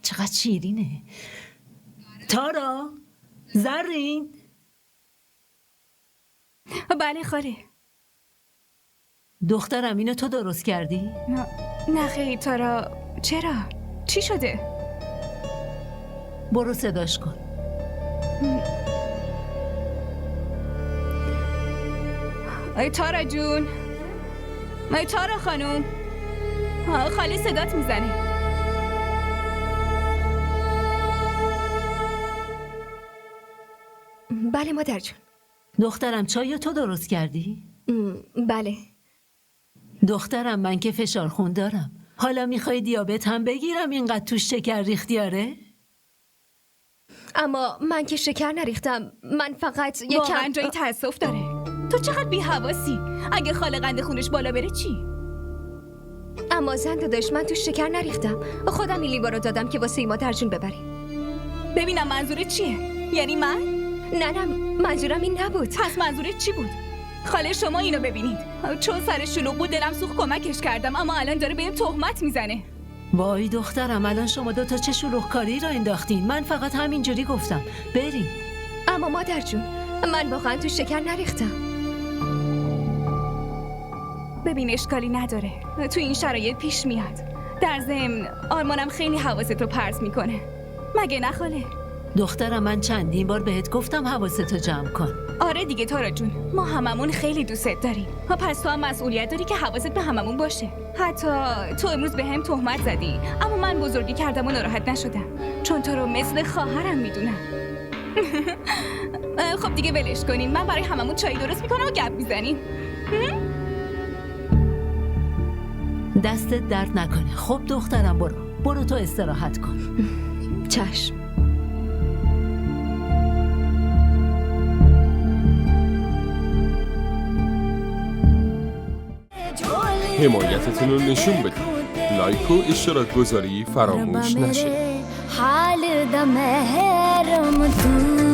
چقدر شیرینه. تارا، زرین. بله خاله. دخترم اینو تو درست کردی؟ نه خیلی تارا. چرا؟ چی شده؟ برو صداش کن. ای تارا جون، ای تارا خانوم، خاله صدات میزنه. بله مادر جون. دخترم چای تو درست کردی؟ بله. دخترم من که فشار خون دارم. حالا میخوای دیابت هم بگیرم اینقدر توش شکر ریختیاره؟ اما من که شکر نریختم. من فقط واقعا جایی تأسف داره. تو چقدر بی‌حواسی. اگه خاله قند خونش بالا بره چی؟ اما زن داداش، من تو شکر نریختم. خودم این لیوان رو دادم که واسه مادر جون ببری. ببینم منظورت چیه؟ یعنی من؟ نه منظورم این نبود. پس منظورت چی بود؟ خاله شما اینو ببینید. چون سر شلوغ بود دلم سوخت کمکش کردم، اما الان داره بهم تهمت میزنه. وای دخترم، الان شما دوتا چه شلوغ کاری را انداختین. من فقط همینجوری گفتم بریم. اما مادر جون، من واقعا تو شکر نریختم. ببین اشکالی نداره، تو این شرایط پیش میاد. در ضمن آرمانم خیلی حواستو پرت میکنه، مگه نه خاله؟ دخترم من چندین بار بهت گفتم حواستو جمع کن. آره دیگه تارا جون، ما هممون خیلی دوستت داریم. پس تو هم مسئولیت داری که حواست به هممون باشه. حتی تو امروز به هم تهمت زدی، اما من بزرگی کردم و ناراحت نشدم، چون تو رو مثل خواهرم میدونم. خب دیگه ولش کنین، من برای هممون چای درست میکنم و گپ میزنیم. دستت درد نکنه. خب دخترم برو تو استراحت کن. چشم. حمایتتون رو نشون بدید. لایک و اشتراک گذاری فراموش نشه. حال دم هرم تو